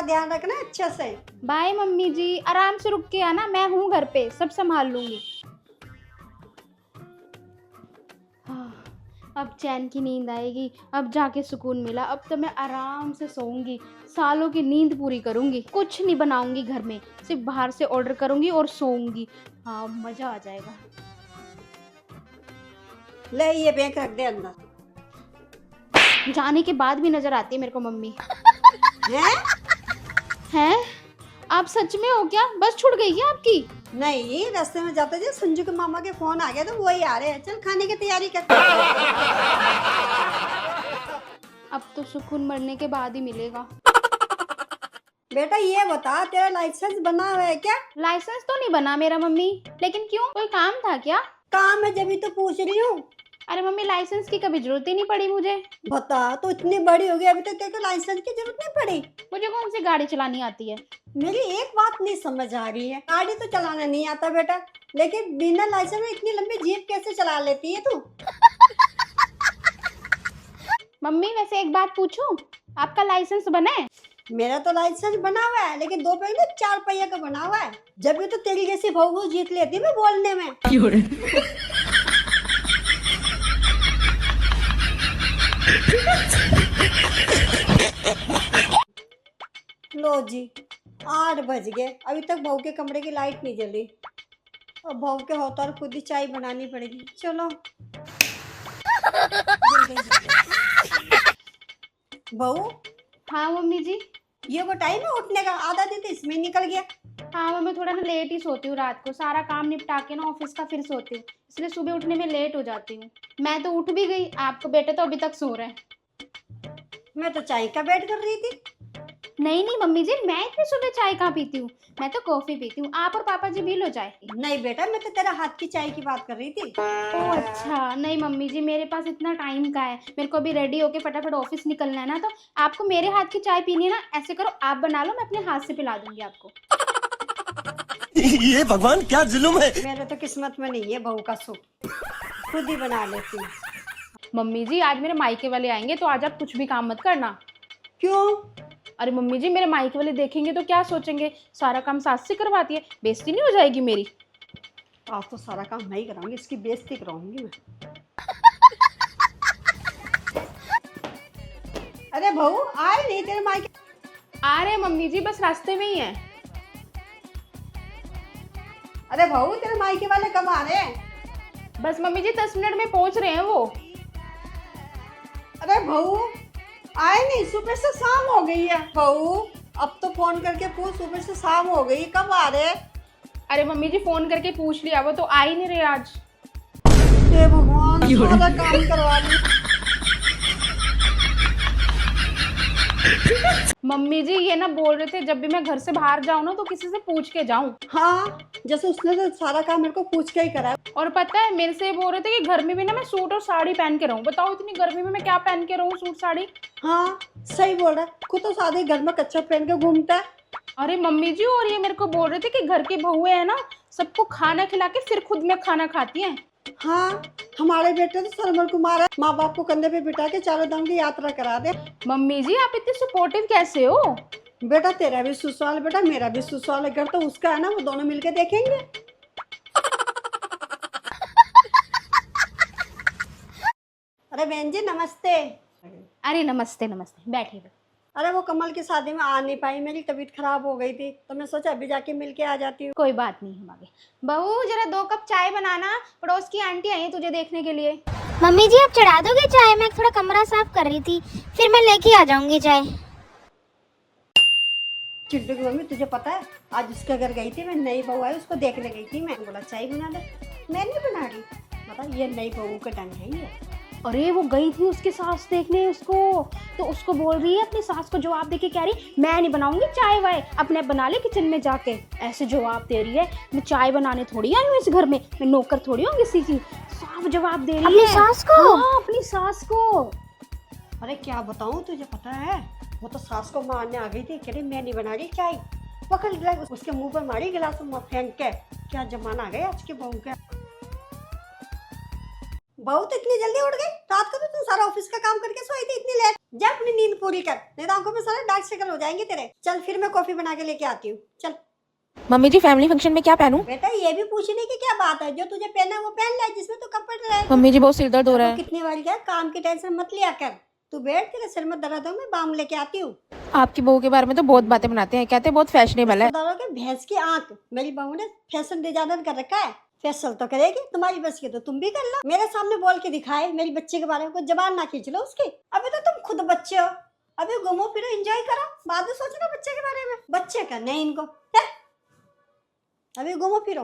ध्यान रखना अच्छे से। बाय मम्मी जी, आराम से रुक के आना, मैं हूँ घर पे, सब संभाल लूंगी। हाँ, अब चैन की नींद आएगी, अब जाके सुकून मिला। अब तो मैं आराम से सोऊंगी, सालों की नींद पूरी करूंगी। कुछ नहीं बनाऊंगी घर में, सिर्फ बाहर से ऑर्डर करूंगी और सोऊंगी। हाँ, मजा आ जाएगा। ले ये बैग रख दे अंदर। जाने के बाद भी नजर आती है मेरे को मम्मी। हैं? आप सच में हो क्या? बस छूट गई क्या आपकी? नहीं, रास्ते में जाते थे संजू के मामा के फोन आ गया तो वही आ रहे हैं। चल खाने की तैयारी करते। अब तो सुकून मरने के बाद ही मिलेगा। बेटा ये बता, तेरा लाइसेंस बना हुआ है क्या? लाइसेंस तो नहीं बना मेरा मम्मी, लेकिन क्यों, कोई काम था क्या? काम है जब तो पूछ रही हूँ। अरे मम्मी, लाइसेंस की कभी जरूरत ही नहीं पड़ी मुझे। बता, तो इतनी बड़ी हो गई अभी तक तेरे को लाइसेंस की जरूरत नहीं पड़ी? मुझे कौन सी गाड़ी चलानी आती है? मेरी एक बात नहीं समझ आ रही है। गाड़ी तो चलाना नहीं आता बेटा, लेकिन बिना लाइसेंस में इतनी लंबी जीप कैसे चला लेती है तू? मम्मी वैसे एक बात पूछूं, आपका लाइसेंस बना है? मेरा तो लाइसेंस बना हुआ है, लेकिन 2 पहिए 4 पहिए का बना हुआ है। जब भी तो तेरी जैसी बहू जीत लेती है मैं बोलने में। लो जी, 8 बज गए, अभी तक बहू के कमरे की लाइट नहीं जली। अब बहू के होता और खुद ही चाय बनानी पड़ेगी। चलो बहू। हाँ मम्मी जी। ये वो टाइम है उठने का, आधा दिन तो इसमें निकल गया। हाँ मम्मी, थोड़ा ना लेट ही सोती हूँ रात को, सारा काम निपटा के ना ऑफिस का फिर सोती हूँ, इसलिए सुबह उठने में लेट हो जाती हूँ। मैं तो उठ भी गई, आपको बेटे तो अभी तक सो रहे हैं। मैं तो चाय का वेट कर रही थी। नहीं नहीं मम्मी जी, मैं इतनी सुबह चाय कहाँ पीती हूँ, मैं तो कॉफी पीती हूँ। आप और पापा जी पी लो चाय। नहीं बेटा, मैं तो तेरा हाथ की चाय की बात कर रही थी। ओह अच्छा, नहीं मम्मी जी, मेरे पास इतना टाइम का है, मेरे को अभी रेडी होके फटाफट ऑफिस निकलना है ना, तो आपको मेरे हाथ की चाय पीनी है ना, ऐसे करो आप बना लो, मैं अपने हाथ से पिला दूंगी आपको। ये भगवान क्या जुल्म है। मेरे तो किस्मत में नहीं है बहू का सुख, खुद ही बना लेती हूँ। मम्मी जी, आज मेरे मायके वाले आएंगे, तो आज आप कुछ भी काम मत करना। क्यों? अरे मम्मी जी, मेरे मायके वाले देखेंगे तो क्या सोचेंगे, सारा काम सास से करवाती है, बेइज्जती नहीं हो जाएगी मेरी? आज तो सारा काम नहीं कराऊंगी, इसकी बेइज्जती कराऊंगी मैं। अरे बहू आए नहीं तेरे मायके? आ रहे मम्मी जी, बस रास्ते में ही है। अरे बहू तेरे मायके वाले कब आ रहे हैं? बस मम्मी जी 10 मिनट में पहुंच रहे हैं वो। अरे बहू आए नहीं, सुबह से शाम हो गई है। बहू अब तो फोन करके पूछ, सुबह से शाम हो गई, कब आ रहे? अरे मम्मी जी, फोन करके पूछ लिया, वो तो आ ही नहीं रहे आज। हे भगवान, सारा काम करवा ली। मम्मी जी ये ना बोल रहे थे जब भी मैं घर से बाहर जाऊँ ना तो किसी से पूछ के जाऊँ। हाँ, जैसे उसने तो सारा काम मेरे को पूछ के ही करा है। और पता है मेरे से बोल रहे थे कि घर में भी ना मैं सूट और साड़ी पहन के रहूँ। बताओ इतनी गर्मी में मैं क्या पहन के रहूँ सूट साड़ी? हाँ सही बोल रहा है, खुद तो सादे घर में कच्चा पहन के घूमता है। अरे मम्मी जी, और ये मेरे को बोल रहे थे कि घर की बहुएं है ना, सबको खाना खिला के फिर खुद में खाना खाती हैं। हाँ, हमारे बेटे तो सरमल कुमार है, माँ बाप को कंधे पे बिठा के चारों धाम की यात्रा करा दे। मम्मी जी आप इतने सपोर्टिव कैसे हो? बेटा तेरा भी ससुराल, बेटा मेरा भी ससुराल, घर तो उसका है ना, वो दोनों मिलके देखेंगे। अरे बहन जी नमस्ते। अरे नमस्ते नमस्ते, बैठिए। अरे वो कमल की शादी में आ नहीं पाई, मेरी तबीयत खराब हो गई थी, तो मैं सोचा अभी जाके मिल के आ जाती हूँ। कोई बात नहीं, हम आगे। बहू जरा 2 कप चाय बनाना, पड़ोस की आंटी आई है तुझे देखने के लिए। मम्मी जी आप चढ़ा दोगे चाय? मैं थोड़ा कमरा साफ कर रही थी, फिर मैं लेके आ जाऊंगी चाय। चिड्डू की मम्मी तुझे पता है, आज उसके घर गई थी मैं, नई बहू आई उसको देखने गई थी मैं, बोला चाय बना ले, मैं नहीं बना रही। बता ये नई बहू का ढंग है ये। अरे वो गई थी उसकी सास देखने उसको, तो उसको बोल रही है अपनी सास को जवाब देके, कह रही मैं नहीं बनाऊंगी चाय वाय, अपने बना ले किचन में जाके। ऐसे जवाब दे रही है, मैं चाय बनाने थोड़ी आई हूँ इस घर में, मैं नौकर थोड़ी हूँ किसी की। साफ जवाब दे रही अपनी है सास को? हाँ, अपनी सास को। अरे क्या बताऊँ तुझे पता है, वो तो सास को मारने आ गई थी, कह रही मैं नहीं बना रही चाय, पकड़ गिलास उसके मुंह पर मारी, गिलास में फेंक के। क्या जमाना आ गया आज के बहू का। बहू तो इतनी जल्दी उठ गई? रात को तो तुम सारा ऑफिस का काम करके सोई थी इतनी लेट। जा अपनी नींद पूरी कर, नहीं तो आंखों में सारे डार्क सर्कल हो जाएंगे तेरे। चल फिर मैं कॉफी बना के लेके आती हूँ। चल मम्मी जी फैमिली फंक्शन में क्या पहनूं? बेटा ये भी पूछने की क्या बात है, जो तुझे पहना है वो पहन ले, जिसमें तू कंफर्ट रहे। मम्मी जी बहुत सिर दर्द हो रहा तो है। कितनी बार क्या, काम की टेंशन मत लिया कर। तू बैठ, तेरे सिर में दर्द हो मैं बाम लेके आती हूँ। आपकी बहू के बारे में तो बहुत बातें बनाते हैं, कहते हैं बहुत फैशनेबल है। रिश्तेदारों के भैंस की आंख, मेरी बहू ने फैशन डिजाइनर कर रखा है। फैशन तो करेगी, तुम्हारी बस की तो तुम भी कर लो। मेरे सामने बोल के दिखाए मेरी बच्ची के बारे में, कुछ जबान ना खींच लो उसकी। अभी तो तुम खुद बच्चे हो, अभी घूमो फिरो एंजॉय करो, बाद में सोचना बच्चे के बारे में। बच्चे करने हैं इनको, अभी घूमो फिरो।